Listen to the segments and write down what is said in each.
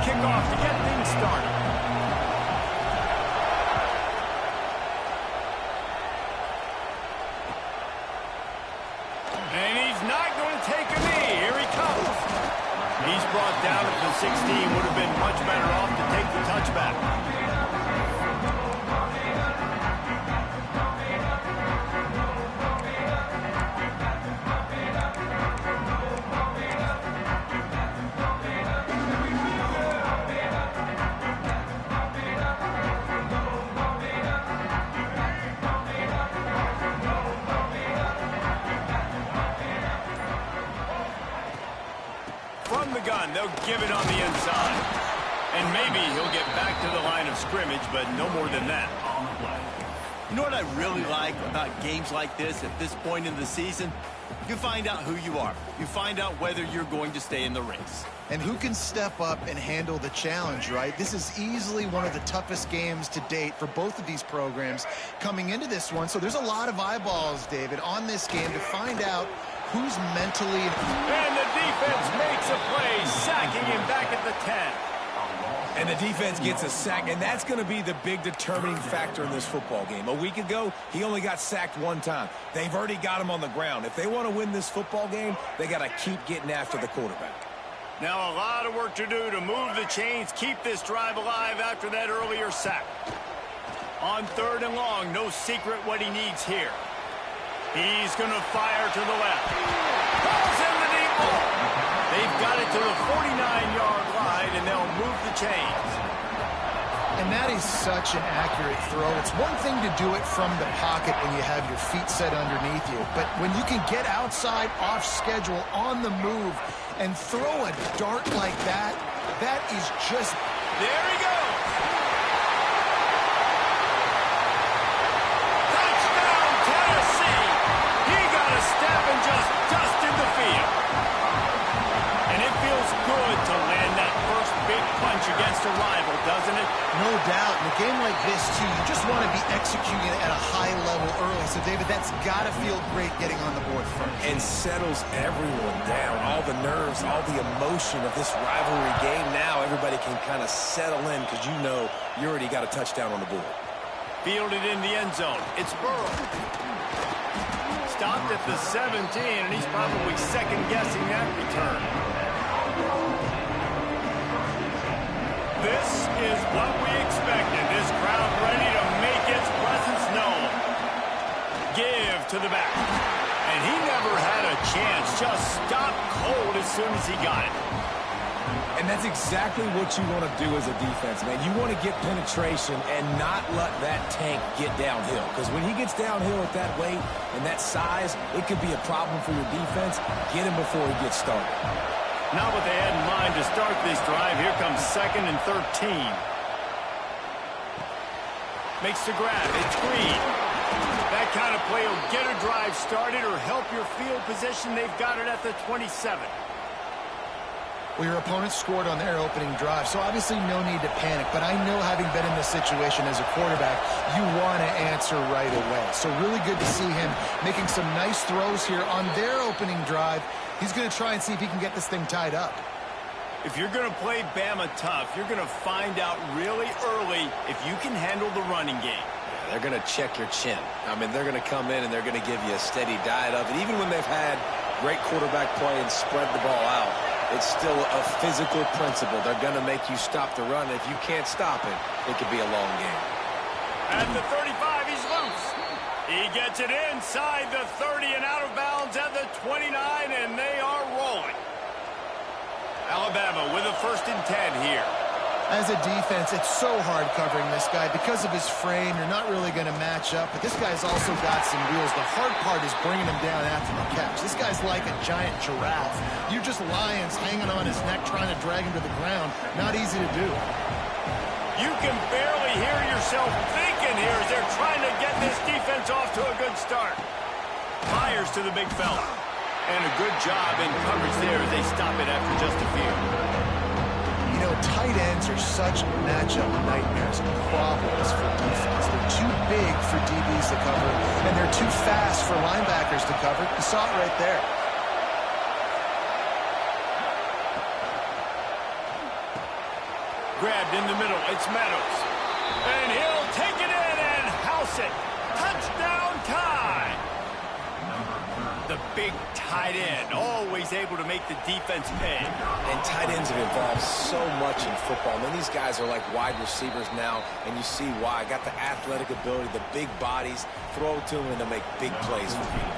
kickoff to get things started. And he's not going to take a knee. Here he comes. He's brought down at the 16. Would have been much better off to take the touchback. From the gun, they'll give it on the inside. And maybe he'll get back to the line of scrimmage, but no more than that. You know what I really like about games like this at this point in the season? You find out who you are. You find out whether you're going to stay in the race. And who can step up and handle the challenge, right? This is easily one of the toughest games to date for both of these programs coming into this one. So there's a lot of eyeballs, David, on this game to find out who's mentally... And the defense makes a play, sacking him back at the 10. And the defense gets a sack, and that's going to be the big determining factor in this football game. A week ago, he only got sacked one time. They've already got him on the ground. If they want to win this football game, they got to keep getting after the quarterback. Now a lot of work to do to move the chains, keep this drive alive after that earlier sack. On 3rd and long, no secret what he needs here. He's going to fire to the left. Calls in the deep ball. They've got it to the 49-yard line, and they'll move the chains. And that is such an accurate throw. It's one thing to do it from the pocket when you have your feet set underneath you, but when you can get outside, off schedule, on the move, and throw a dart like that, that is just... There he goes. Touchdown, Tennessee. He got a step and just dusted the field. And it feels good to land that first big punch against a rival, doesn't it? No doubt. In a game like this, too, you just want to be executing at a high level early. So, David, that's got to feel great getting on the board first. And settles everyone down. All the nerves, all the emotion of this rivalry game. Now everybody can kind of settle in because you know you already got a touchdown on the board. Fielded in the end zone. It's Burrow. Stopped at the 17, and he's probably second-guessing that return. This is what we expected. This crowd ready to make its presence known. Give to the back. And he never had a chance. Just stopped cold as soon as he got it. And that's exactly what you want to do as a defense, man. You want to get penetration and not let that tank get downhill. Because when he gets downhill at that weight and that size, it could be a problem for your defense. Get him before he gets started. Not what they had in mind to start this drive. Here comes 2nd and 13. Makes the grab. It's Green. That kind of play will get a drive started or help your field position. They've got it at the 27. Well, your opponent scored on their opening drive, so obviously no need to panic. But I know, having been in this situation as a quarterback, you want to answer right away. So really good to see him making some nice throws here on their opening drive. He's going to try and see if he can get this thing tied up. If you're going to play Bama tough, you're going to find out really early if you can handle the running game. Yeah, they're going to check your chin. I mean, they're going to come in and they're going to give you a steady diet of it. Even when they've had great quarterback play and spread the ball out, it's still a physical principle. They're going to make you stop the run. If you can't stop it, it could be a long game. At the 35, he's loose. He gets it inside the 30 and out of bounds at the 29, and they are rolling. Alabama with a 1st and 10 here. As a defense, it's so hard covering this guy. Because of his frame, you're not really going to match up. But this guy's also got some wheels. The hard part is bringing him down after the catch. This guy's like a giant giraffe. You're just lions hanging on his neck, trying to drag him to the ground. Not easy to do. You can barely hear yourself thinking here as they're trying to get this defense off to a good start. Fires to the big fella. And a good job in coverage there as they stop it after just a few. You know, tight ends are such matchup nightmares and problems for defense. They're too big for DBs to cover, and they're too fast for linebackers to cover. You saw it right there. grabbed in the middle. It's Meadows. And he'll take it in and house it. Touchdown tie. The big tight end, always able to make the defense pay. And tight ends have evolved so much in football. I mean, these guys are like wide receivers now, and you see why. Got the athletic ability, the big bodies, throw to them, and they'll make big plays for people.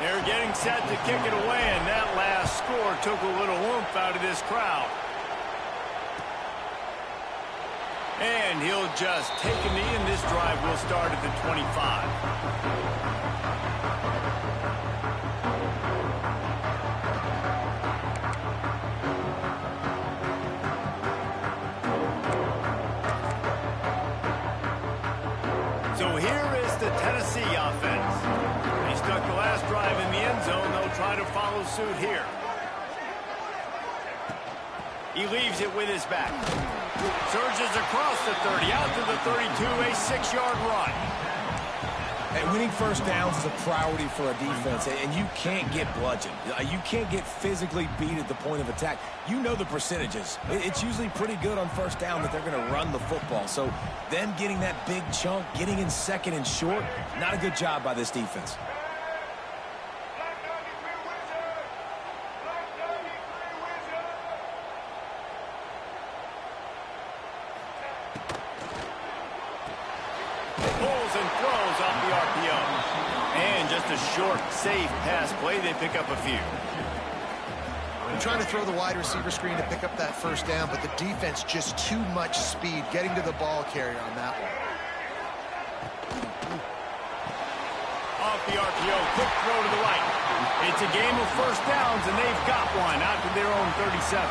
They're getting set to kick it away, and that last score took a little oomph out of this crowd. And he'll just take a knee, and this drive will start at the 25. So here is the Tennessee offense. They stuck the last drive in the end zone. They'll try to follow suit here. He leaves it with his back. Surges across the 30, out to the 32, a 6-yard run. And winning first downs is a priority for a defense, and you can't get bludgeoned. You can't get physically beat at the point of attack. You know the percentages. It's usually pretty good on first down that they're going to run the football. So them getting that big chunk, getting in second and short, not a good job by this defense. Pulls and throws off the RPO. And just a short, safe pass play. They pick up a few. I'm trying to throw the wide receiver screen to pick up that first down, but the defense just too much speed getting to the ball carrier on that one. Off the RPO, quick throw to the right. It's a game of first downs, and they've got one out to their own 37.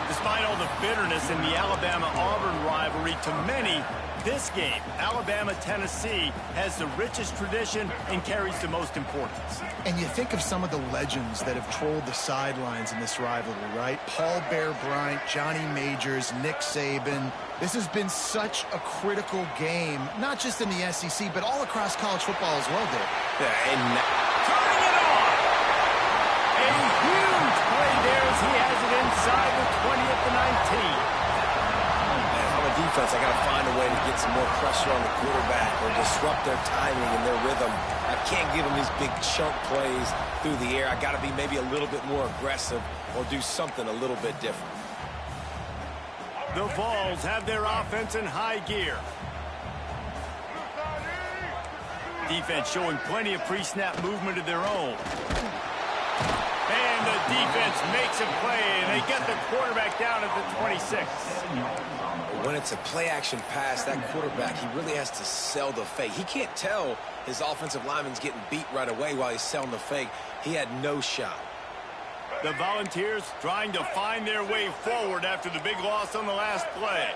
Despite all the bitterness in the Alabama-Auburn rivalry, to many, this game, Alabama-Tennessee, has the richest tradition and carries the most importance. And you think of some of the legends that have trolled the sidelines in this rivalry, right? Paul Bear Bryant, Johnny Majors, Nick Saban. This has been such a critical game, not just in the SEC, but all across college football as well, Dave. Yeah, and Turning it on! A huge play there as he has it inside the 20 at the 19. defense, I got to find a way to get some more pressure on the quarterback or disrupt their timing and their rhythm. I can't give them these big chunk plays through the air. I got to be maybe a little bit more aggressive or do something a little bit different. The Vols have their offense in high gear. Defense showing plenty of pre-snap movement of their own. And the defense makes a play, and they get the quarterback down at the 26. When it's a play-action pass, that quarterback, he really has to sell the fake. He can't tell his offensive lineman's getting beat right away while he's selling the fake. He had no shot. The Volunteers trying to find their way forward after the big loss on the last play.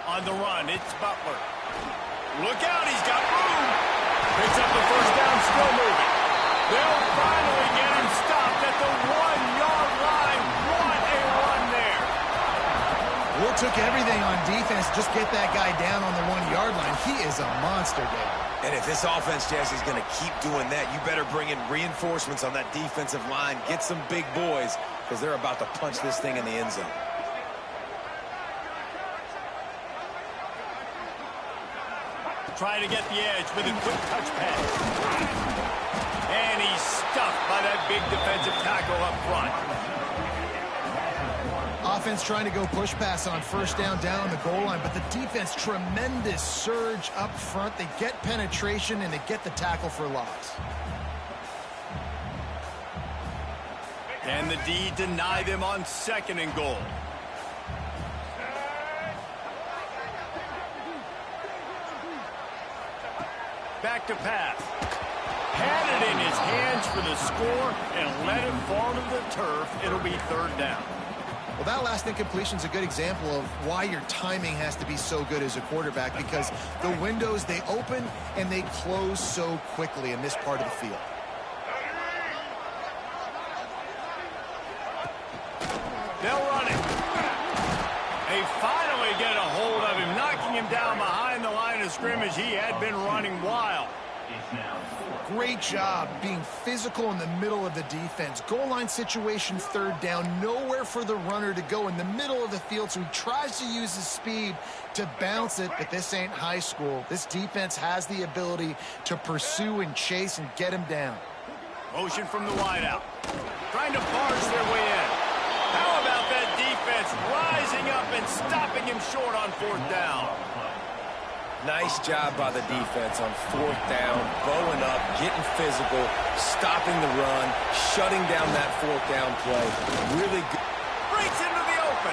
On the run, it's Butler. Look out, he's got room. Picks up the first down, still moving. They'll finally get him stopped at the 1-yard line. What a run there. Will took everything on defense. Just get that guy down on the 1-yard line. He is a monster, Dave. And if this offense, Jess, is going to keep doing that, you better bring in reinforcements on that defensive line. Get some big boys, because they're about to punch this thing in the end zone. Trying to get the edge with a quick touch pass. And he's stuffed by that big defensive tackle up front. Offense trying to go push pass on first down on the goal line, but the defense, tremendous surge up front. They get penetration, and they get the tackle for loss. Can the D deny them on 2nd and goal? Back to pass. Had it in his hands for the score and let it fall to the turf. It'll be 3rd down. Well, that last incompletion is a good example of why your timing has to be so good as a quarterback, because the windows, they open and they close so quickly in this part of the field. They'll run it. They finally get a hold of him, knocking him down behind the line of scrimmage. He had been running wild. Great job being physical in the middle of the defense. Goal line situation, third down, nowhere for the runner to go in the middle of the field, so he tries to use his speed to bounce it, but this ain't high school. This defense has the ability to pursue and chase and get him down. Motion from the wideout. Trying to barge their way in. How about that defense rising up and stopping him short on fourth down? Nice job by the defense on fourth down, bowing up, getting physical, stopping the run, shutting down that fourth down play. Really good. Breaks into the open.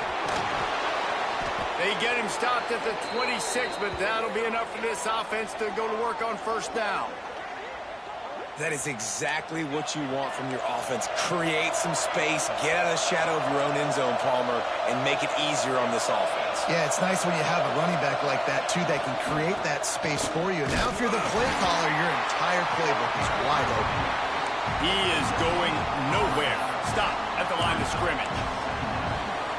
They get him stopped at the 26, but that'll be enough for this offense to go to work on first down. That is exactly what you want from your offense. Create some space, get out of the shadow of your own end zone, Palmer, and make it easier on this offense. Yeah, it's nice when you have a running back like that, too, that can create that space for you. Now, if you're the play caller, your entire playbook is wide open. He is going nowhere. Stop at the line of scrimmage.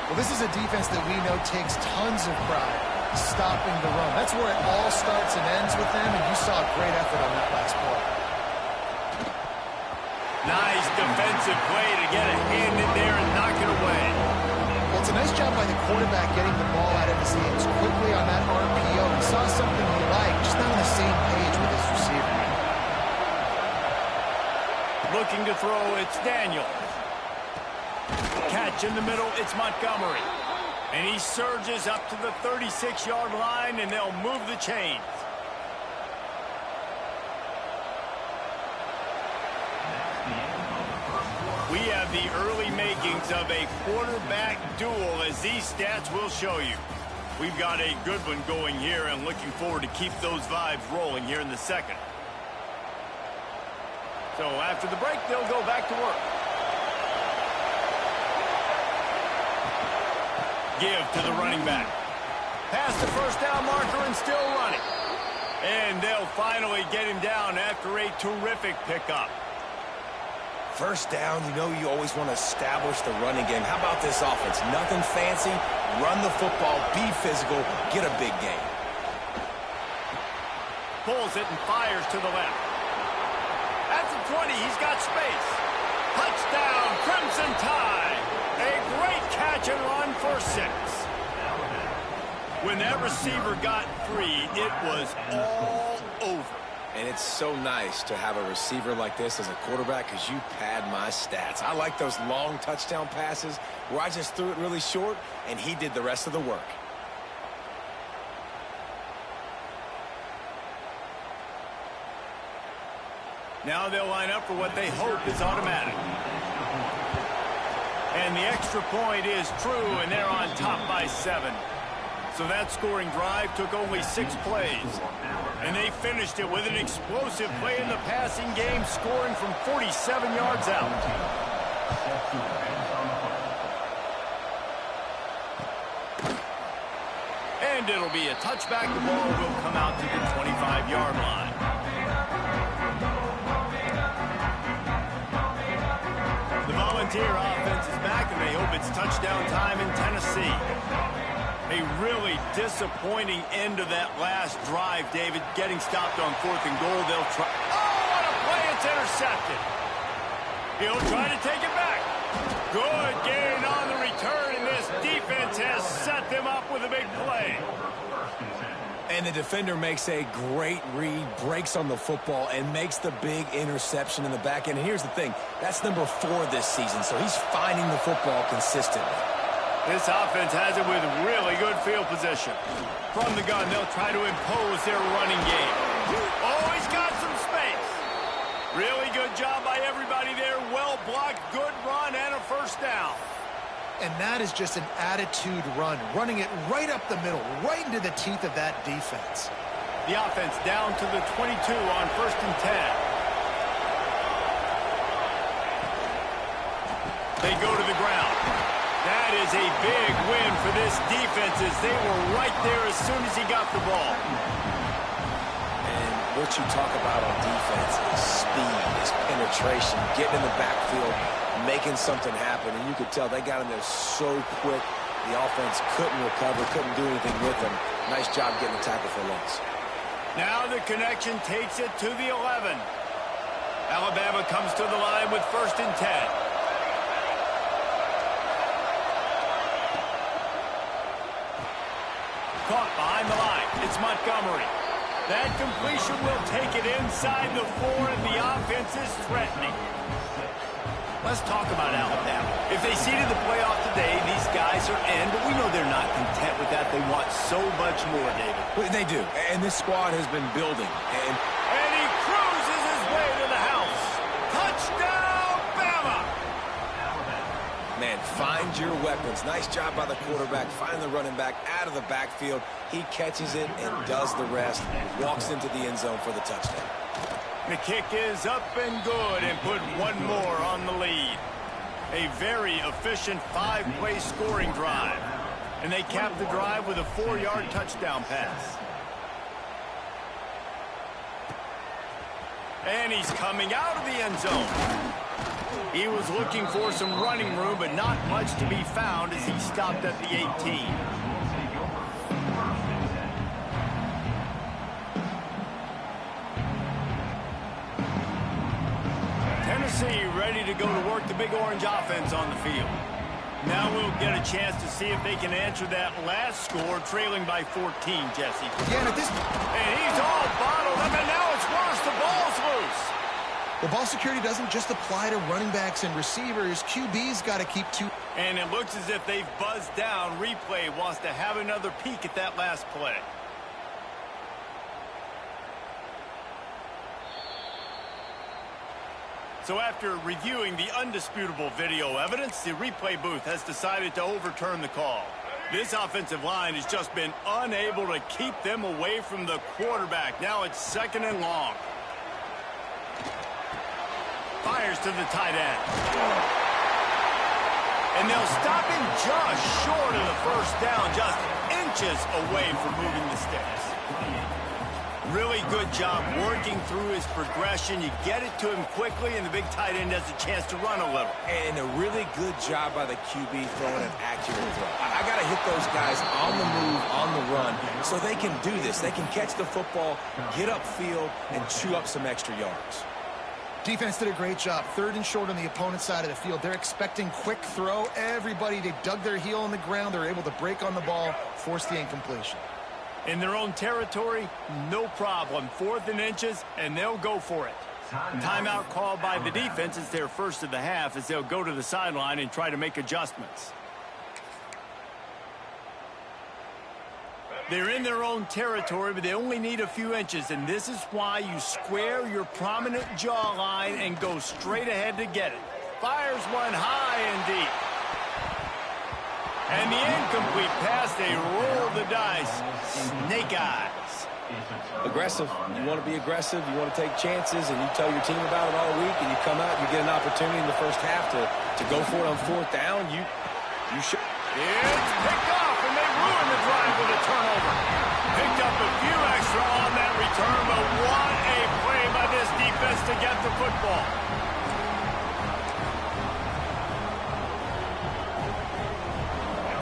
Well, this is a defense that we know takes tons of pride stopping the run. That's where it all starts and ends with them, and you saw a great effort on that last play. Nice defensive play to get a hand in there and knock it away. Well, it's a nice job by the quarterback getting the ball out of his hands quickly on that RPO. He saw something he liked, just not on the same page with his receiver. Looking to throw, it's Daniel. Catch in the middle, it's Montgomery. And he surges up to the 36-yard line, and they'll move the chains. We have the early makings of a quarterback duel, as these stats will show you. We've got a good one going here and looking forward to keep those vibes rolling here in the second. So after the break, they'll go back to work. Give to the running back. Past the first down marker and still running. And they'll finally get him down after a terrific pickup. First down, you know you always want to establish the running game. How about this offense? Nothing fancy. Run the football, be physical, get a big gain. Pulls it and fires to the left. At the 20, he's got space. Touchdown, Crimson Tide. A great catch and run for 6. When that receiver got free, it was all over. And it's so nice to have a receiver like this as a quarterback because you pad my stats. I like those long touchdown passes where I just threw it really short and he did the rest of the work. Now they'll line up for what they hope is automatic. And the extra point is true, and they're on top by 7. So that scoring drive took only 6 plays. And they finished it with an explosive play in the passing game, scoring from 47 yards out. And it'll be a touchback. The ball will come out to the 25-yard line. The Volunteer offense is back, and they hope it's touchdown time in Tennessee. A really disappointing end of that last drive, David. Getting stopped on 4th and goal. They'll try. Oh, what a play. It's intercepted. He'll try to take it back. Good gain on the return, and this defense has set them up with a big play. And the defender makes a great read, breaks on the football, and makes the big interception in the back end. And here's the thing. That's number 4 this season, so he's finding the football consistently. This offense has it with really good field position. From the gun, they'll try to impose their running game. Oh, he's got some space. Really good job by everybody there. Well blocked, good run, and a first down. And that is just an attitude run, running it right up the middle, right into the teeth of that defense. The offense down to the 22 on 1st and 10. They go to the ground. That is a big win for this defense as they were right there as soon as he got the ball. And what you talk about on defense is speed, is penetration, getting in the backfield, making something happen. And you could tell they got in there so quick, the offense couldn't recover, couldn't do anything with them. Nice job getting the tackle for loss. Now the connection takes it to the 11. Alabama comes to the line with 1st and 10. Caught behind the line. It's Montgomery. That completion will take it inside the 4, and the offense is threatening. Let's talk about Alabama. If they seeded the playoff today, these guys are in, but we know they're not content with that. They want so much more, David. They do, and this squad has been building. And he cruises his way to the house. Touchdown, Bama! Man, find your weapons. Nice job by the quarterback. Find the running back out of the backfield. He catches it and does the rest. Walks into the end zone for the touchdown. The kick is up and good, and put one more on the lead. A very efficient 5-play scoring drive. And they cap the drive with a 4-yard touchdown pass. And he's coming out of the end zone. He was looking for some running room, but not much to be found as he stopped at the 18. Tennessee ready to go to work the Big Orange offense on the field. Now we'll get a chance to see if they can answer that last score, trailing by 14, Jesse. Yeah, and he's all bottled up, and now it's worse. The ball's loose. Well, ball security doesn't just apply to running backs and receivers. QB's got to keep two. And it looks as if they've buzzed down. Replay wants to have another peek at that last play. So after reviewing the undisputable video evidence, the replay booth has decided to overturn the call. This offensive line has just been unable to keep them away from the quarterback. Now it's 2nd and long. Fires to the tight end. And they'll stop him just short of the 1st down, just inches away from moving the sticks. Really good job working through his progression. You get it to him quickly, and the big tight end has a chance to run a little. And a really good job by the QB throwing an accurate throw. I got to hit those guys on the move, on the run, so they can do this. They can catch the football, get upfield, and chew up some extra yards. Defense did a great job. 3rd and short on the opponent's side of the field. They're expecting quick throw. Everybody, they dug their heel on the ground. They're able to break on the ball, force the incompletion. In their own territory, no problem. 4th and inches, and they'll go for it. Timeout called by the defense is their first of the half as they'll go to the sideline and try to make adjustments. They're in their own territory, but they only need a few inches, and this is why you square your prominent jawline and go straight ahead to get it. Fires one high and deep. And the incomplete pass, they roll the dice. Snake eyes. Aggressive. You want to be aggressive. You want to take chances, and you tell your team about it all week, and you come out and you get an opportunity in the first half to go for it on 4th down. You should. It's picked off, and they ruin the drive with a turnover. Picked up a few extra on that return, but what a play by this defense to get the football.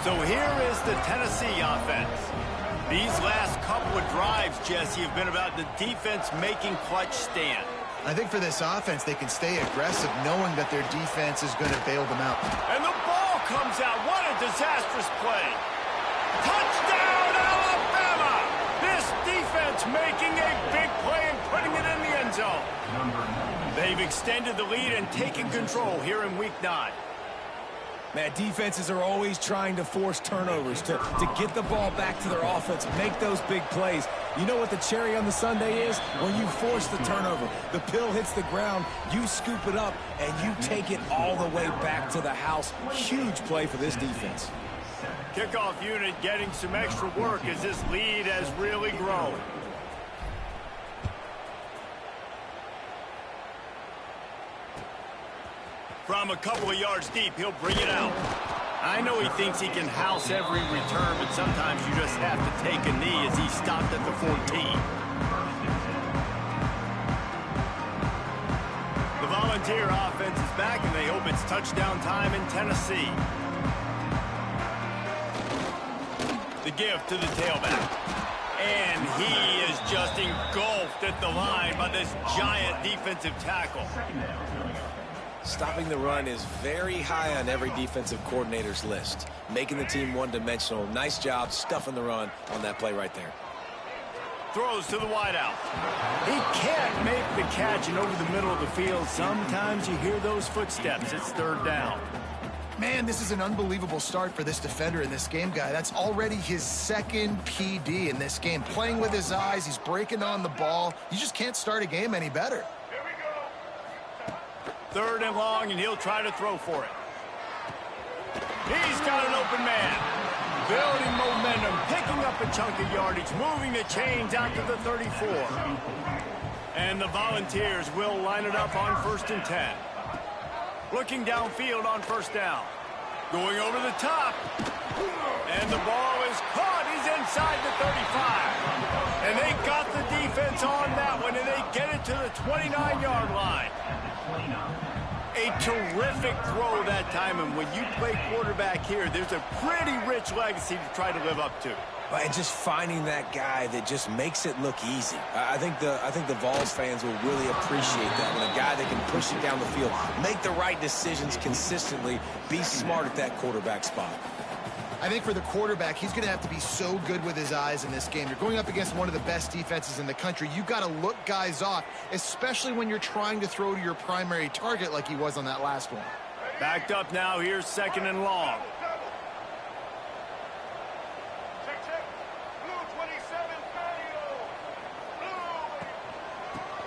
So here is the Tennessee offense. These last couple of drives, Jesse, have been about the defense making clutch stand. I think for this offense, they can stay aggressive knowing that their defense is going to bail them out. And the ball comes out. What a disastrous play. Touchdown, Alabama! This defense making a big play and putting it in the end zone. They've extended the lead and taken control here in Week 9. Man, defenses are always trying to force turnovers to get the ball back to their offense, make those big plays. You know what the cherry on the sundae is? When you force the turnover, the pill hits the ground, you scoop it up, and you take it all the way back to the house. Huge play for this defense. Kickoff unit getting some extra work as this lead has really grown. From a couple of yards deep, he'll bring it out. I know he thinks he can house every return, but sometimes you just have to take a knee as he stopped at the 14. The Volunteer offense is back, and they hope it's touchdown time in Tennessee. The give to the tailback. And he is just engulfed at the line by this giant defensive tackle. Stopping the run is very high on every defensive coordinator's list. Making the team one-dimensional. Nice job stuffing the run on that play right there. Throws to the wideout. He can't make the catch, and over the middle of the field, sometimes you hear those footsteps. It's third down. Man, this is an unbelievable start for this defender in this game, guy. That's already his second PD in this game. Playing with his eyes, he's breaking on the ball. You just can't start a game any better. Third and long, and he'll try to throw for it. He's got an open man. Building momentum, picking up a chunk of yardage, moving the chains out to the 34. And the Volunteers will line it up on 1st and 10. Looking downfield on first down. Going over the top. And the ball is caught. He's inside the 35. And they got the defense on that one, and they get it to the 29-yard line. A terrific throw that time, and when you play quarterback here, there's a pretty rich legacy to try to live up to. And just finding that guy that just makes it look easy. I think the Vols fans will really appreciate that, when a guy that can push it down the field, make the right decisions consistently, be smart at that quarterback spot. I think for the quarterback, he's going to have to be so good with his eyes in this game. You're going up against one of the best defenses in the country. You've got to look guys off, especially when you're trying to throw to your primary target like he was on that last one. Backed up now. Here's 2nd and long.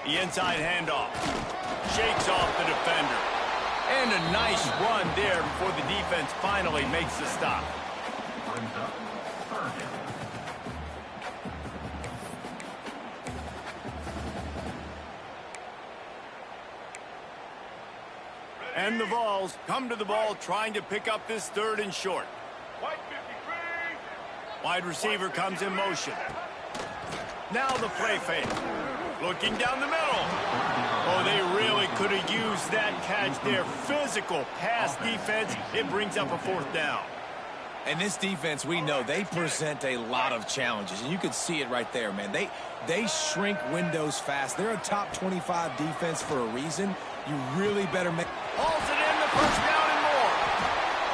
The inside handoff. Shakes off the defender. And a nice run there before the defense finally makes the stop. And the Vols come to the ball trying to pick up this 3rd and short. Wide receiver comes in motion. Now the play fake. Looking down the middle. Oh, they really could have used that catch there. Physical pass defense. It brings up a 4th down. And this defense, we know, they present a lot of challenges. And you can see it right there, man. They shrink windows fast. They're a top 25 defense for a reason. You really better make... Hauls it in, the first down and more.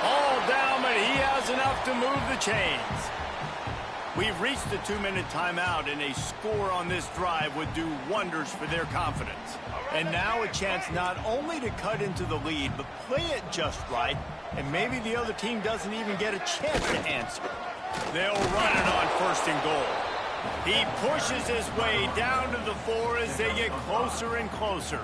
All down, but he has enough to move the chains. We've reached the 2-minute timeout, and a score on this drive would do wonders for their confidence. And now a chance not only to cut into the lead, but play it just right, and maybe the other team doesn't even get a chance to answer. They'll run it on 1st and goal. He pushes his way down to the 4 as they get closer and closer.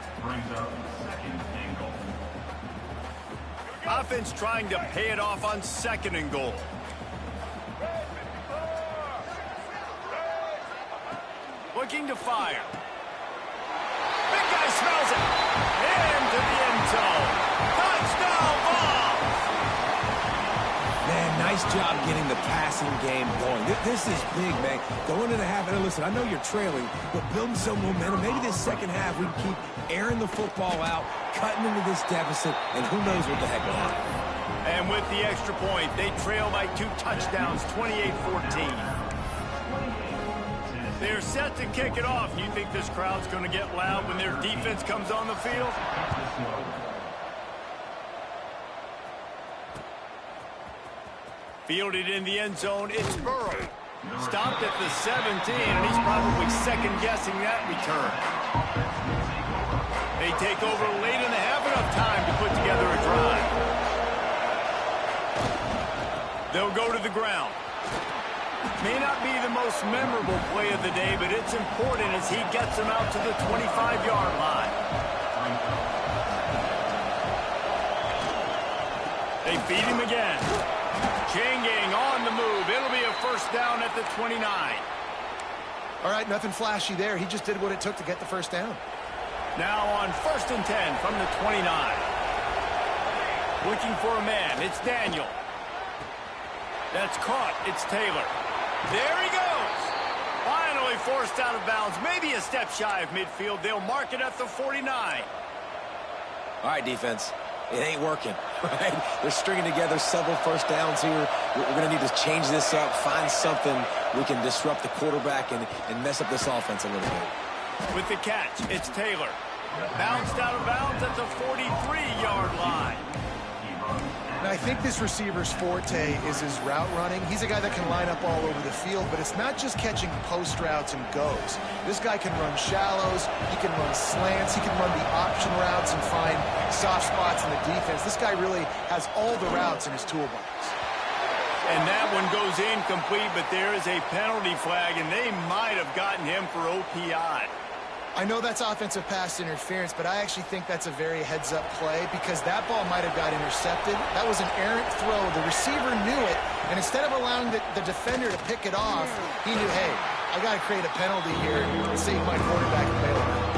Offense trying to pay it off on 2nd and goal. Looking to fire. Big guy smells it. Into the end zone. Touchdown, Vols! Man, nice job getting the passing game going. This is big, man. Going into the half, and listen, I know you're trailing, but building some momentum. Maybe this second half we can keep airing the football out, cutting into this deficit, and who knows what the heck will happen. And with the extra point, they trail by 2 touchdowns, 28-14. They're set to kick it off. You think this crowd's going to get loud when their defense comes on the field? Fielded in the end zone, it's Burrow. Stopped at the 17, and he's probably second-guessing that return. They take over late and they have enough time to put together a drive. They'll go to the ground. May not be the most memorable play of the day, but it's important as he gets them out to the 25-yard line. They feed him again. Chain gang on the move. It'll be a 1st down at the 29. All right, nothing flashy there. He just did what it took to get the 1st down. Now on 1st and 10 from the 29. Looking for a man. It's Daniel. That's caught. It's Taylor. There he goes. Finally forced out of bounds. Maybe a step shy of midfield. They'll mark it at the 49. All right, defense. It ain't working, right? They're stringing together several first downs here. We're going to need to change this up, find something we can disrupt the quarterback and mess up this offense a little bit. With the catch, it's Taylor. Bounced out of bounds at the 43-yard line. Now, I think this receiver's forte is his route running. He's a guy that can line up all over the field, but it's not just catching post routes and goes. This guy can run shallows, he can run slants, he can run the option routes and find soft spots in the defense. This guy really has all the routes in his toolbox. And that one goes incomplete, but there is a penalty flag, and they might have gotten him for OPI. I know that's offensive pass interference, but I actually think that's a very heads-up play because that ball might have got intercepted. That was an errant throw. The receiver knew it, and instead of allowing the defender to pick it off, he knew, hey, I got to create a penalty here and save my quarterback and bail him out.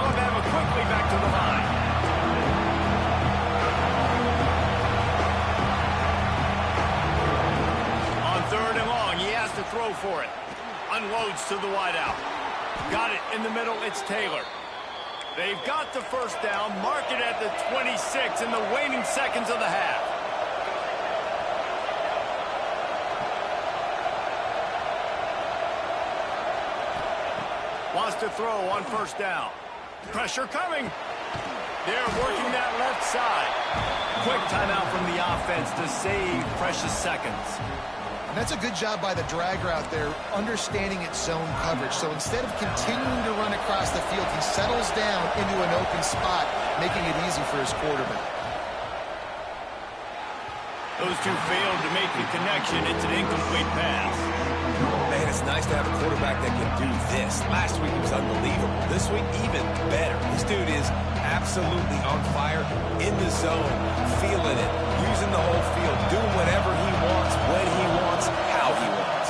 Alabama quickly back to the line. On 3rd and long, he has to throw for it. Unloads to the wideout. Got it in the middle, it's Taylor. They've got the first down, mark it at the 26 in the waning seconds of the half. Wants to throw on first down. Pressure coming. They're working that left side. Quick timeout from the offense to save precious seconds. That's a good job by the drag route there, understanding its zone coverage. So instead of continuing to run across the field, he settles down into an open spot, making it easy for his quarterback. Those two failed to make the connection. It's an incomplete pass. Man, it's nice to have a quarterback that can do this. Last week he was unbelievable. This week, even better. This dude is absolutely on fire, in the zone, feeling it, using the whole field, doing whatever he wants, when he wants, how he wants.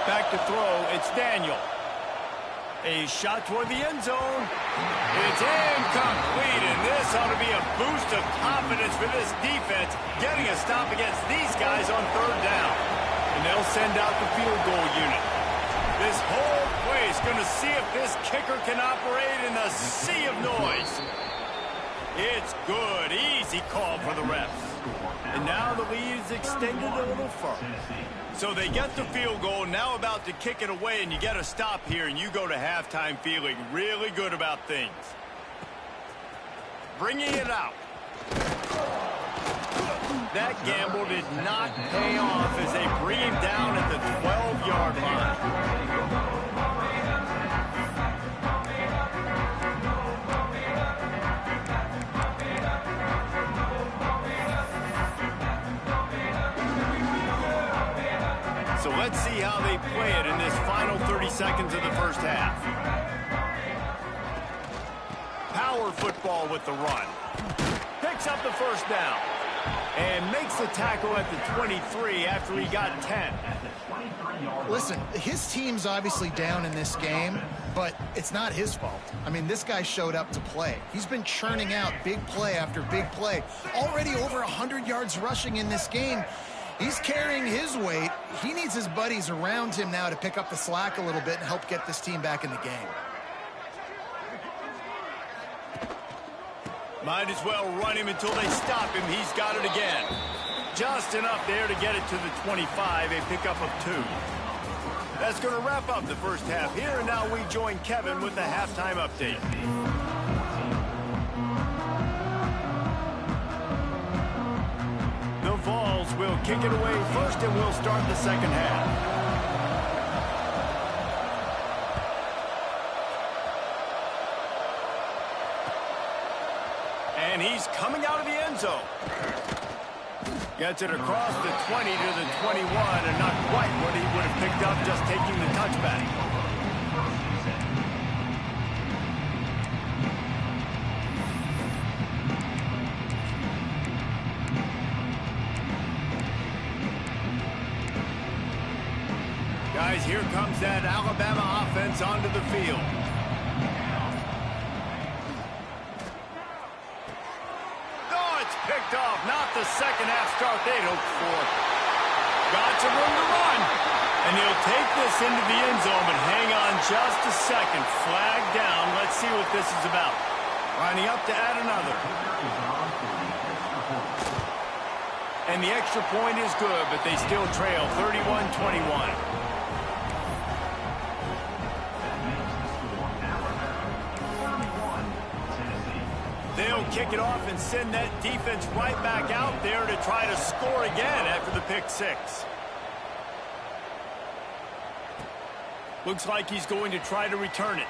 Back to throw, it's Daniel. A shot toward the end zone. It's incomplete, and this ought to be a boost of confidence for this defense, getting a stop against these guys on 3rd down. And they'll send out the field goal unit. This whole place going to see if this kicker can operate in the sea of noise. It's good. Easy call for the refs. And now the lead is extended a little further. So they get the field goal, now about to kick it away, and you get a stop here, and you go to halftime feeling really good about things. Bringing it out. That gamble did not pay off as they bring him down at the 12-yard line. So let's see how they play it in this final 30 seconds of the first half. Power football with the run. Picks up the first down. And makes the tackle at the 23 after he got 10. Listen, his team's obviously down in this game, but it's not his fault. I mean, this guy showed up to play. He's been churning out big play after big play. Already over 100 yards rushing in this game. He's carrying his weight. He needs his buddies around him now to pick up the slack a little bit and help get this team back in the game. Might as well run him until they stop him. He's got it again. Just enough there to get it to the 25, a pickup of 2. That's going to wrap up the first half here, and now we join Kevin with the halftime update. The Vols will kick it away first, and we'll start the second half. And he's coming out of the end zone. Gets it across the 20 to the 21, and not quite what he would have picked up just taking the touchback. Guys, here comes that Alabama offense onto the field. Picked off, not the second half start they'd hoped for. Got some room to run. And he'll take this into the end zone, but hang on just a second. Flag down. Let's see what this is about. Lining up to add another. And the extra point is good, but they still trail 31-21. They'll kick it off and send that defense right back out there to try to score again after the pick six. Looks like he's going to try to return it.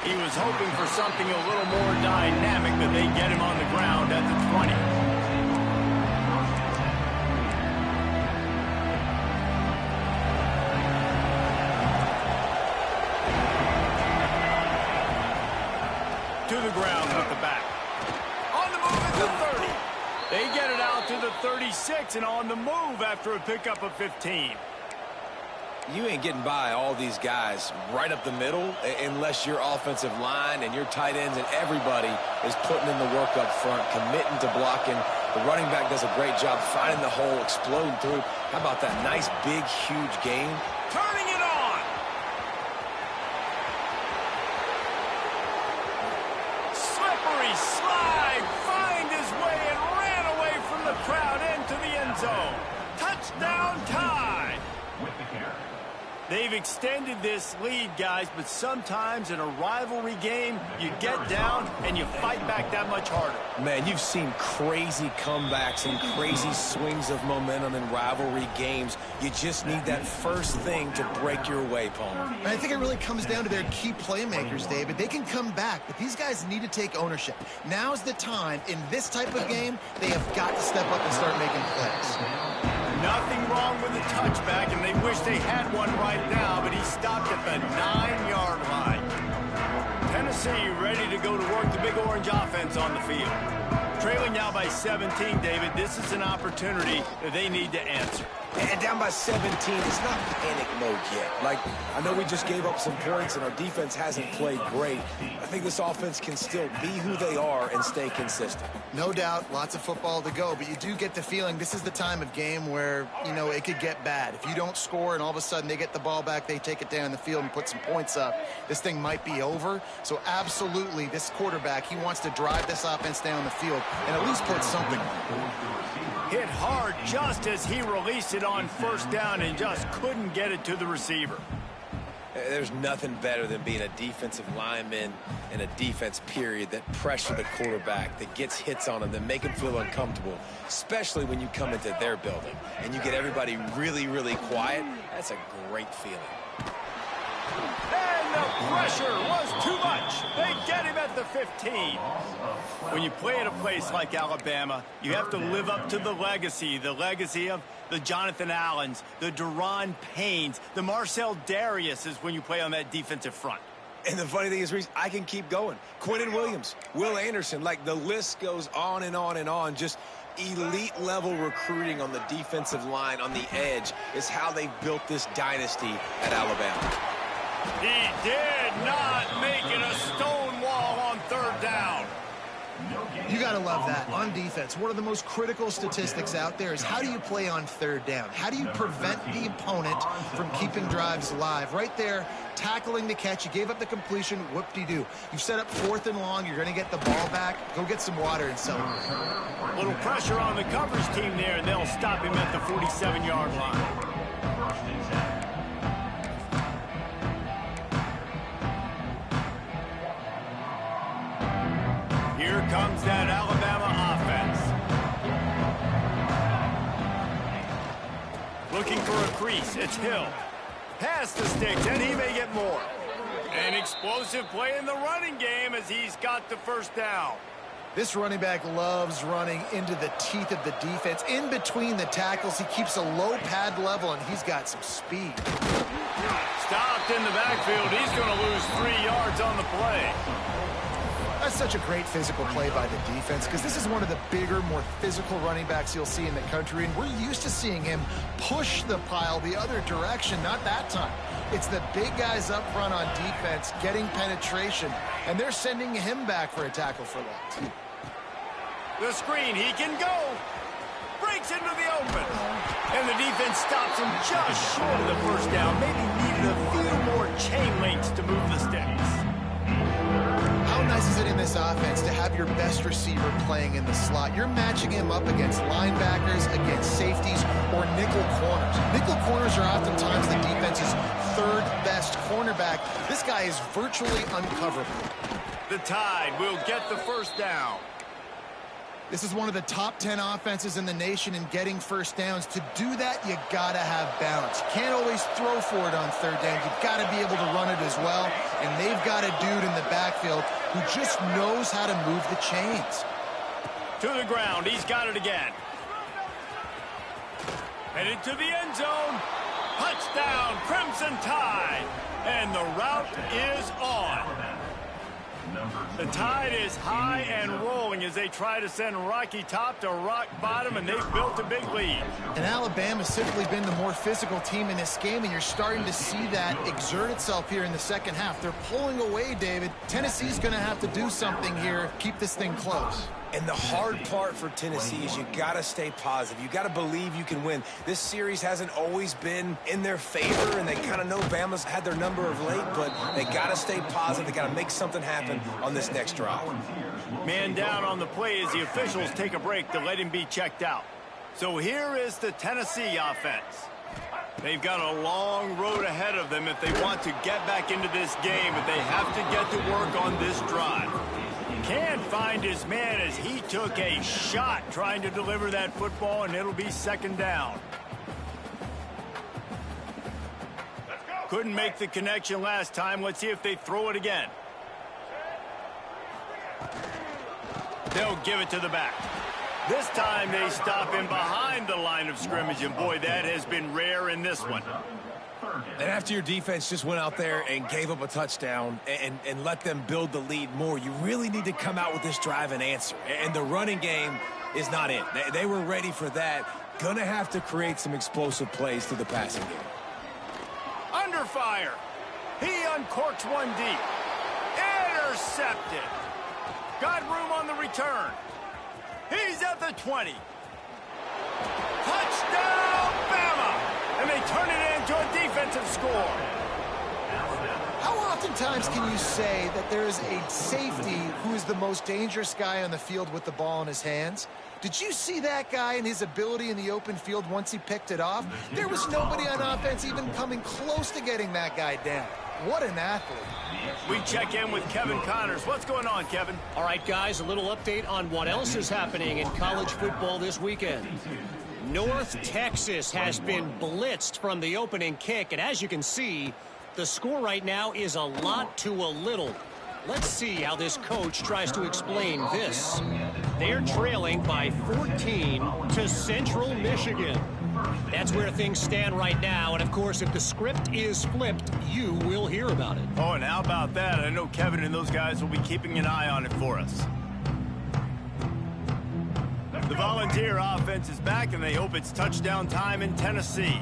He was hoping for something a little more dynamic, but they get him on the ground at the 20. To the ground with the back. On the move at the 30. They get it out to the 36 and on the move after a pickup of 15. You ain't getting by all these guys right up the middle unless your offensive line and your tight ends and everybody is putting in the work up front, committing to blocking. The running back does a great job finding the hole, exploding through. How about that nice, big, huge gain? Turning it on. Slippery slide, find his way and ran away from the crowd into the end zone. Touchdown tie. With the carry. They've extended this lead, guys, but sometimes in a rivalry game, you get down and you fight back that much harder. Man, you've seen crazy comebacks and crazy swings of momentum in rivalry games. You just need that first thing to break your way, Palmer. And I think it really comes down to their key playmakers, David. They can come back, but these guys need to take ownership. Now's the time. In this type of game, they have got to step up and start making plays. Nothing wrong with the touchback, and they wish they had one right now, but he stopped at the 9-yard line. Tennessee ready to go to work the Big Orange offense on the field. Trailing now by 17, David. This is an opportunity that they need to answer. And down by 17, it's not panic mode yet. Like, I know we just gave up some points and our defense hasn't played great. I think this offense can still be who they are and stay consistent. No doubt, lots of football to go, but you do get the feeling this is the time of game where, you know, it could get bad. If you don't score and all of a sudden they get the ball back, they take it down the field and put some points up, this thing might be over. So absolutely, this quarterback, he wants to drive this offense down the field and at least put something on it. Hit hard just as he released it on first down and just couldn't get it to the receiver. There's nothing better than being a defensive lineman in a defense period that pressure the quarterback, that gets hits on him, that make him feel uncomfortable, especially when you come into their building and you get everybody really, really quiet. That's a great feeling. And the pressure was too much. They get him at the 15. When you play at a place like Alabama, you have to live up to the legacy of the Jonathan Allens, the Deron Paynes, the Marcel Dariuses when you play on that defensive front. And the funny thing is, Reese, I can keep going. Quinnen Williams, Will Anderson, like the list goes on and on and on. Just elite level recruiting on the defensive line, on the edge, is how they built this dynasty at Alabama. He did not make it a stone wall on third down. You got to love that. On defense, one of the most critical statistics out there is how do you play on third down? How do you prevent the opponent from keeping drives alive? Right there, tackling the catch. You gave up the completion. Whoop-de-doo. You've set up 4th and long. You're going to get the ball back. Go get some water and celebrate. A little pressure on the coverage team there, and they'll stop him at the 47-yard line. Here comes that Alabama offense. Looking for a crease. It's Hill. Past the sticks, and he may get more. An explosive play in the running game as he's got the first down. This running back loves running into the teeth of the defense. In between the tackles, he keeps a low pad level, and he's got some speed. Stopped in the backfield. He's going to lose 3 yards on the play. That's such a great physical play by the defense because this is one of the bigger, more physical running backs you'll see in the country, and we're used to seeing him push the pile the other direction, not that time. It's the big guys up front on defense getting penetration, and they're sending him back for a tackle for loss. The screen, he can go. Breaks into the open. And the defense stops him just short of the first down. Maybe needed a few more chain links to move the sticks. How nice is it in this offense to have your best receiver playing in the slot? You're matching him up against linebackers, against safeties, or nickel corners. Nickel corners are oftentimes the defense's third best cornerback. This guy is virtually uncoverable. The Tide will get the first down. This is one of the top 10 offenses in the nation in getting first downs. To do that, you gotta have balance. You can't always throw for it on third down. You gotta be able to run it as well. And they've got a dude in the backfield who just knows how to move the chains. To the ground, he's got it again. Headed to the end zone. Touchdown, Crimson Tide. And the route is on. The Tide is high and rolling as they try to send Rocky Top to rock bottom, and they've built a big lead. And Alabama's simply been the more physical team in this game, and you're starting to see that exert itself here in the second half. They're pulling away, David. Tennessee's going to have to do something here, keep this thing close. And the hard part for Tennessee is you got to stay positive. You got to believe you can win. This series hasn't always been in their favor, and they kind of know Bama's had their number of late, but they got to stay positive. They got to make something happen on this next drive. Man down on the play as the officials take a break to let him be checked out. So here is the Tennessee offense. They've got a long road ahead of them if they want to get back into this game, but they have to get to work on this drive. Can't find his man as he took a shot trying to deliver that football, and it'll be second down. Couldn't make the connection last time. Let's see if they throw it again. They'll give it to the back. This time they stop him behind the line of scrimmage, and boy, that has been rare in this one. And after your defense just went out there and gave up a touchdown and let them build the lead more, you really need to come out with this drive and answer. And the running game is not in. They were ready for that. Gonna have to create some explosive plays through the passing game. Under fire. He uncorks one deep. Intercepted. Got room on the return. He's at the 20. Touchdown, Bama! And they turn it into a defensive score. How oftentimes can you say that there is a safety who is the most dangerous guy on the field with the ball in his hands? Did you see that guy and his ability in the open field once he picked it off? There was nobody on offense even coming close to getting that guy down. What an athlete. We check in with Kevin Connors. What's going on, Kevin? All right, guys, a little update on what else is happening in college football this weekend. North Texas has been blitzed from the opening kick, and as you can see, the score right now is a lot to a little. Let's see how this coach tries to explain this. They're trailing by 14 to Central Michigan. That's where things stand right now, and of course, if the script is flipped, you will hear about it. Oh, and how about that? I know Kevin and those guys will be keeping an eye on it for us. The Volunteer offense is back, and they hope it's touchdown time in Tennessee.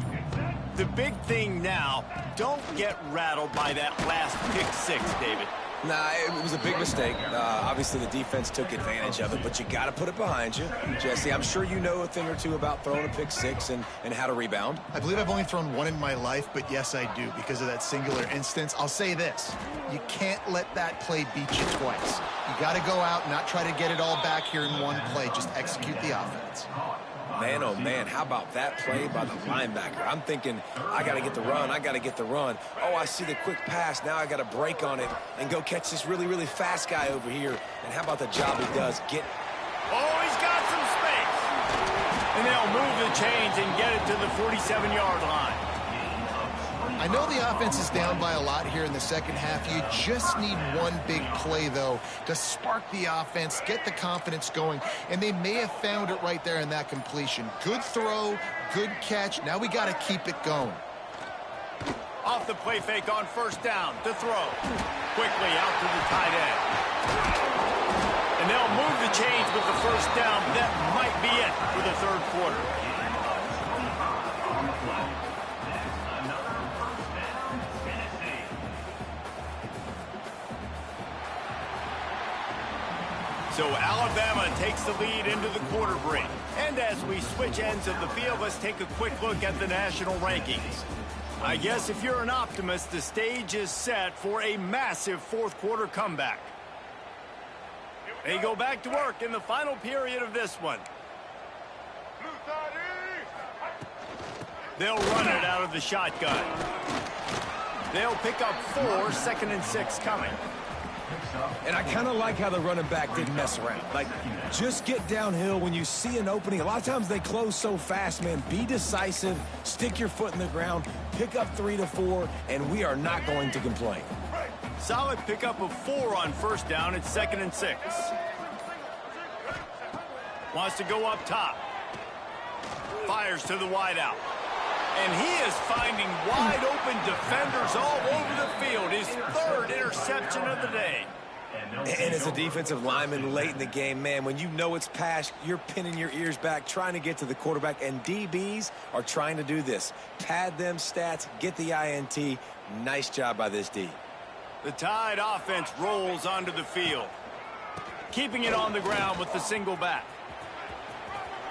The big thing now, don't get rattled by that last pick six, David. Nah, it was a big mistake. Obviously, the defense took advantage of it, but you got to put it behind you. Jesse, I'm sure you know a thing or two about throwing a pick six and how to rebound. I believe I've only thrown one in my life, but yes, I do because of that singular instance. I'll say this. You can't let that play beat you twice. You got to go out and not try to get it all back here in one play. Just execute the offense. Man, oh, man, how about that play by the linebacker? I'm thinking, I got to get the run, I got to get the run. Oh, I see the quick pass. Now I got to break on it and go catch this really, really fast guy over here. And how about the job he does? Oh, he's got some space. And they'll move the chains and get it to the 47-yard line. I know the offense is down by a lot here in the second half. You just need one big play, though, to spark the offense, get the confidence going, and they may have found it right there in that completion. Good throw, good catch. Now we got to keep it going. Off the play fake on first down to throw. Quickly out to the tight end. And they'll move the chains with the first down. That might be it for the third quarter. So Alabama takes the lead into the quarter break. And as we switch ends of the field, let's take a quick look at the national rankings. I guess if you're an optimist, the stage is set for a massive fourth quarter comeback. They go back to work in the final period of this one. They'll run it out of the shotgun. They'll pick up 4, 2nd and 6 coming. And I kind of like how the running back didn't mess around. Like, just get downhill when you see an opening. A lot of times they close so fast, man. Be decisive, stick your foot in the ground, pick up 3 to 4, and we are not going to complain. Solid pickup of 4 on 1st down. It's 2nd and 6. Wants to go up top. Fires to the wideout. And he is finding wide open defenders all over the field. His 3rd interception of the day. And as a defensive lineman late in the game, man, when you know it's pass, you're pinning your ears back, trying to get to the quarterback, and DBs are trying to do this. Pad them stats, get the INT. Nice job by this D. The Tide offense rolls onto the field, keeping it on the ground with the single back.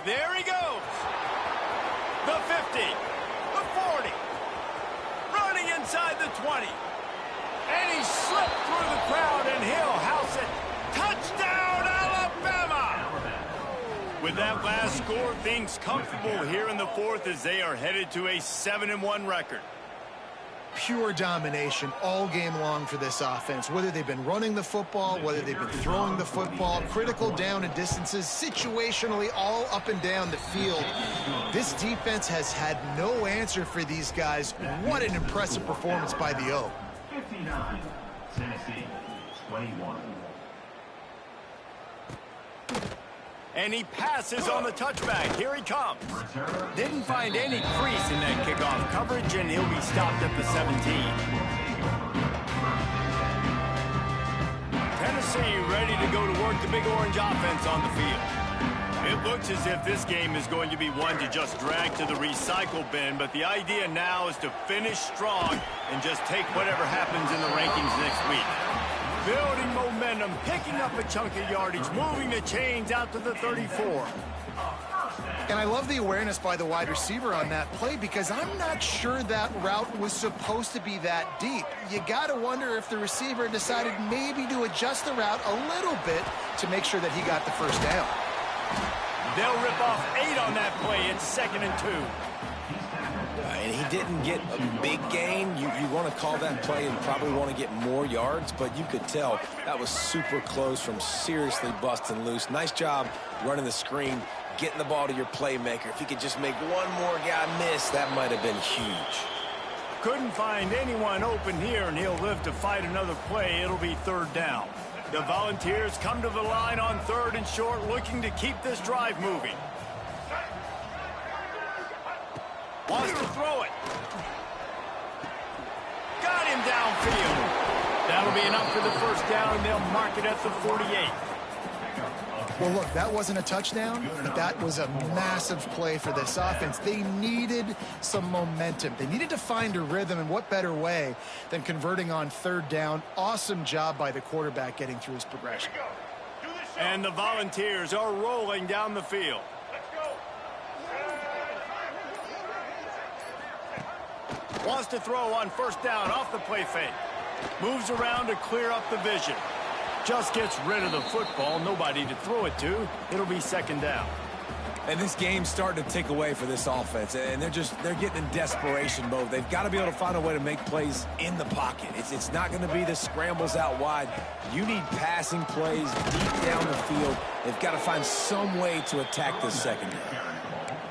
There he goes. The 50, the 40, running inside the 20. And he slipped through the crowd, and he'll house it. Touchdown, Alabama! With that last score, things comfortable here in the 4th as they are headed to a 7-1 record. Pure domination all game long for this offense. Whether they've been running the football, whether they've been throwing the football, critical down and distances, situationally all up and down the field. This defense has had no answer for these guys. What an impressive performance by the O. 59, Tennessee, 21. And he passes on the touchback. Here he comes. Didn't find any crease in that kickoff coverage, and he'll be stopped at the 17. Tennessee ready to go to work the Big Orange offense on the field. It looks as if this game is going to be one to just drag to the recycle bin, but the idea now is to finish strong and just take whatever happens in the rankings next week. Building momentum, picking up a chunk of yardage, moving the chains out to the 34. And I love the awareness by the wide receiver on that play because I'm not sure that route was supposed to be that deep. You got to wonder if the receiver decided maybe to adjust the route a little bit to make sure that he got the 1st down. They'll rip off 8 on that play. It's 2nd and 2. And he didn't get a big gain. You want to call that play and probably want to get more yards, but you could tell that was super close from seriously busting loose. Nice job running the screen, getting the ball to your playmaker. If he could just make one more guy miss, that might have been huge. Couldn't find anyone open here, and he'll live to fight another play. It'll be 3rd down. The Volunteers come to the line on 3rd and short, looking to keep this drive moving. Wants to throw it. Got him downfield. That'll be enough for the 1st down, and they'll mark it at the 48. Well, look, that wasn't a touchdown, but that was a massive play for this offense. They needed some momentum. They needed to find a rhythm, and what better way than converting on 3rd down. Awesome job by the quarterback getting through his progression. And the Volunteers are rolling down the field. Wants to throw on 1st down off the play fake. Moves around to clear up the vision. Just gets rid of the football. Nobody to throw it to. It'll be 2nd down. And this game's starting to tick away for this offense, and they're getting in desperation mode. They've got to be able to find a way to make plays in the pocket. It's not going to be the scrambles out wide. You need passing plays deep down the field. They've got to find some way to attack this secondary.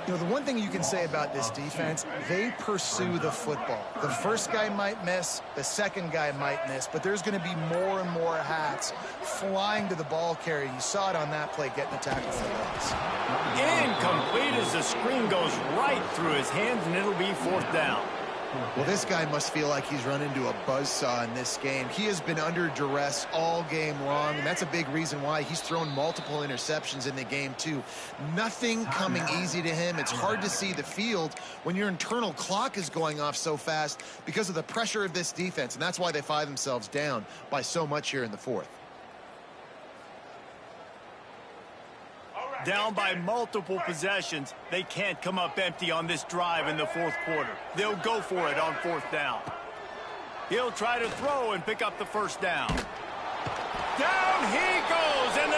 You know, the one thing you can say about this defense, they pursue the football. The 1st guy might miss, the 2nd guy might miss, but there's going to be more and more hats flying to the ball carrier. You saw it on that play, getting the tackle for loss. Incomplete as the screen goes right through his hands, and it'll be 4th down. Well, this guy must feel like he's run into a buzzsaw in this game. He has been under duress all game long, and that's a big reason why he's thrown multiple interceptions in the game, too. Nothing coming easy to him. It's hard to see the field when your internal clock is going off so fast because of the pressure of this defense, and that's why they find themselves down by so much here in the 4th. Down by multiple possessions, they can't come up empty on this drive in the 4th quarter. They'll go for it on 4th down. He'll try to throw and pick up the 1st down. Down he goes, and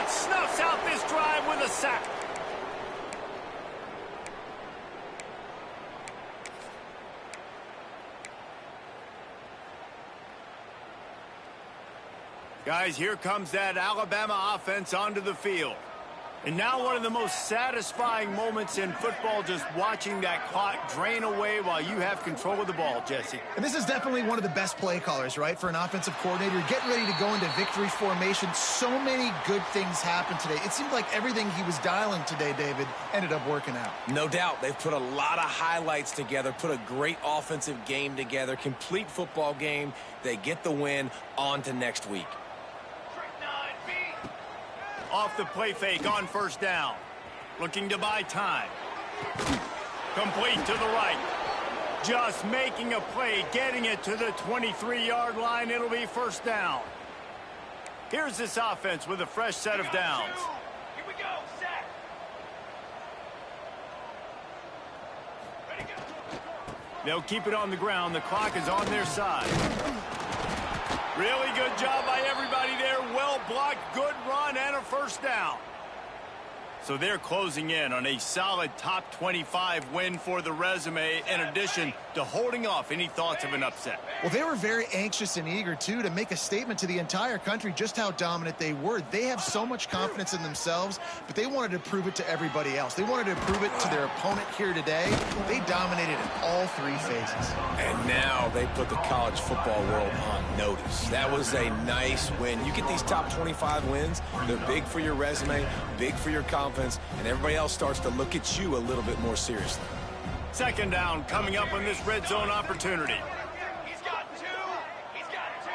that snuffs out this drive with a sack. Guys, here comes that Alabama offense onto the field. And now one of the most satisfying moments in football, just watching that clock drain away while you have control of the ball, Jesse. And this is definitely one of the best play callers, right, for an offensive coordinator. Getting ready to go into victory formation. So many good things happened today. It seemed like everything he was dialing today, David, ended up working out. No doubt. They've put a lot of highlights together, put a great offensive game together, complete football game. They get the win. On to next week. Off the play fake on first down. Looking to buy time. Complete to the right. Just making a play, getting it to the 23-yard line. It'll be first down. Here's this offense with a fresh set of downs. Here we go, sack. Ready, go. They'll keep it on the ground. The clock is on their side. Really good job by everybody there. Well blocked, good run, and a first down. So they're closing in on a solid top 25 win for the resume, in addition to holding off any thoughts of an upset. Well, they were very anxious and eager, too, to make a statement to the entire country just how dominant they were. They have so much confidence in themselves, but they wanted to prove it to everybody else. They wanted to prove it to their opponent here today. They dominated in all three phases. And now they put the college football world on notice. That was a nice win. You get these top 25 wins, they're big for your resume, big for your confidence, and everybody else starts to look at you a little bit more seriously. Second down coming up on this red zone opportunity. He's got two. He's got two.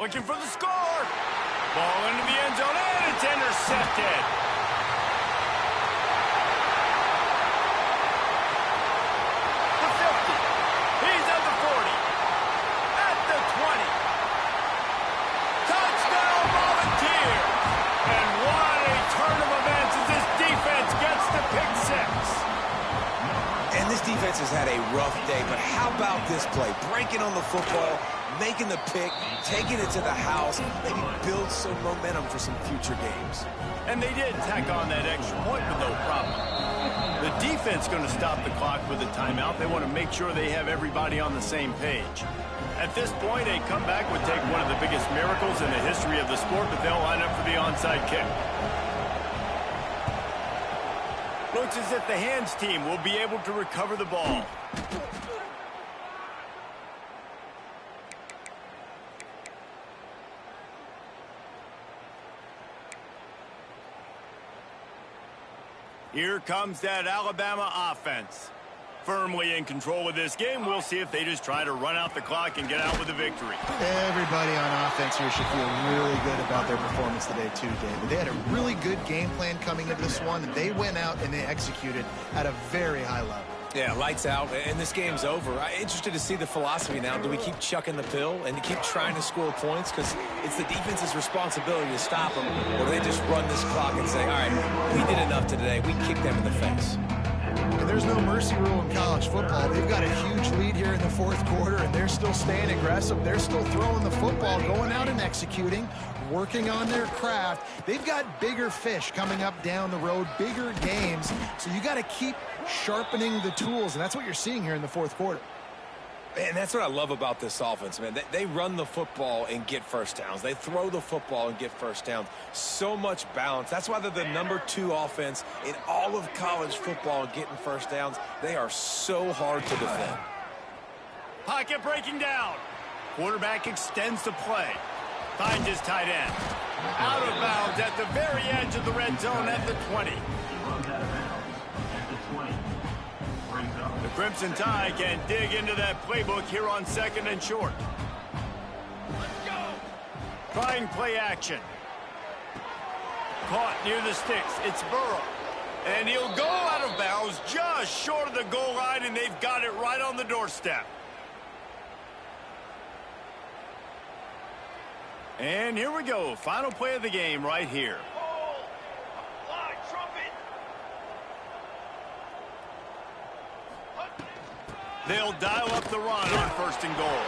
Looking for the score. Ball into the end zone, and it's intercepted. The 50. He's at the 40. At the 20. Touchdown Volunteers. And what a turn of events as this defense gets the pick six. And this defense has had a rough day, but how about this play? Breaking on the football, making the pick, taking it to the house, maybe build some momentum for some future games. And they did tack on that extra point with no problem. The defense going to stop the clock with a timeout. They want to make sure they have everybody on the same page. At this point, a comeback would take one of the biggest miracles in the history of the sport, but they'll line up for the onside kick. Looks as if the hands team will be able to recover the ball. Here comes that Alabama offense. Firmly in control of this game. We'll see if they just try to run out the clock and get out with a victory. Everybody on offense here should feel really good about their performance today, too, David. They had a really good game plan coming into this one. They went out and they executed at a very high level. Yeah, lights out, and this game's over. I'm interested to see the philosophy now. Do we keep chucking the pill and keep trying to score points? Because it's the defense's responsibility to stop them. Or do they just run this clock and say, all right, we did enough today. We kicked them in the face. And there's no mercy rule in college football. They've got a huge lead here in the fourth quarter, and they're still staying aggressive. They're still throwing the football, going out and executing, working on their craft. They've got bigger fish coming up down the road, bigger games. So you got to keep sharpening the tools, and that's what you're seeing here in the fourth quarter. And that's what I love about this offense, man. They run the football and get first downs. They throw the football and get first downs. So much balance. That's why they're the #2 offense in all of college football and getting first downs. They are so hard to defend. Pocket breaking down. Quarterback extends the play. Finds his tight end. Out of bounds at the very edge of the red zone at the 20. The Crimson Tide can dig into that playbook here on second and short. Let's go. Trying play action. Caught near the sticks. It's Burrow. And he'll go out of bounds just short of the goal line, and they've got it right on the doorstep. And here we go. Final play of the game right here. They'll dial up the run on first and goal.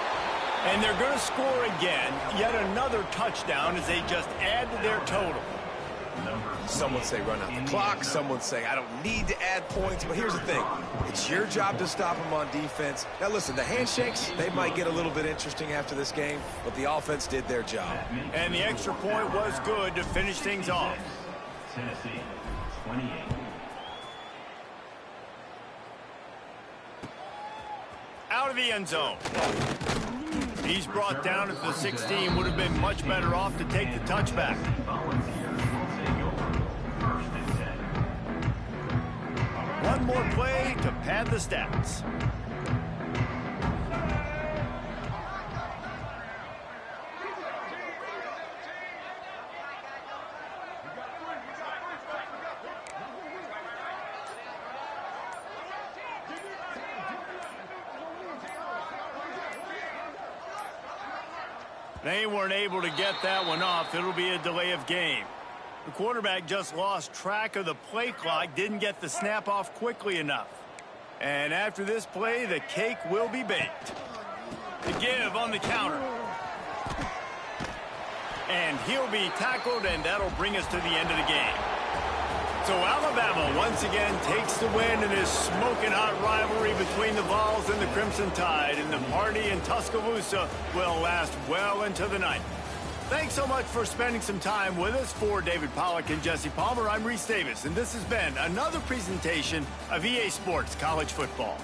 And they're going to score again, yet another touchdown as they just add to their total. Some would say run out the clock. Some would say I don't need to add points. But here's the thing. It's your job to stop them on defense. Now, listen, the handshakes, they might get a little bit interesting after this game, but the offense did their job. And the extra point was good to finish things off. Tennessee, 28. Out of the end zone. He's brought down at the 16. Would have been much better off to take the touchback. One more play to pad the stats. They weren't able to get that one off. It'll be a delay of game. The quarterback just lost track of the play clock, didn't get the snap off quickly enough. And after this play, the cake will be baked. The give on the counter. And he'll be tackled, and that'll bring us to the end of the game. So Alabama once again takes the win in this smoking hot rivalry between the Vols and the Crimson Tide, and the party in Tuscaloosa will last well into the night. Thanks so much for spending some time with us. For David Pollack and Jesse Palmer, I'm Reese Davis, and this has been another presentation of EA Sports College Football.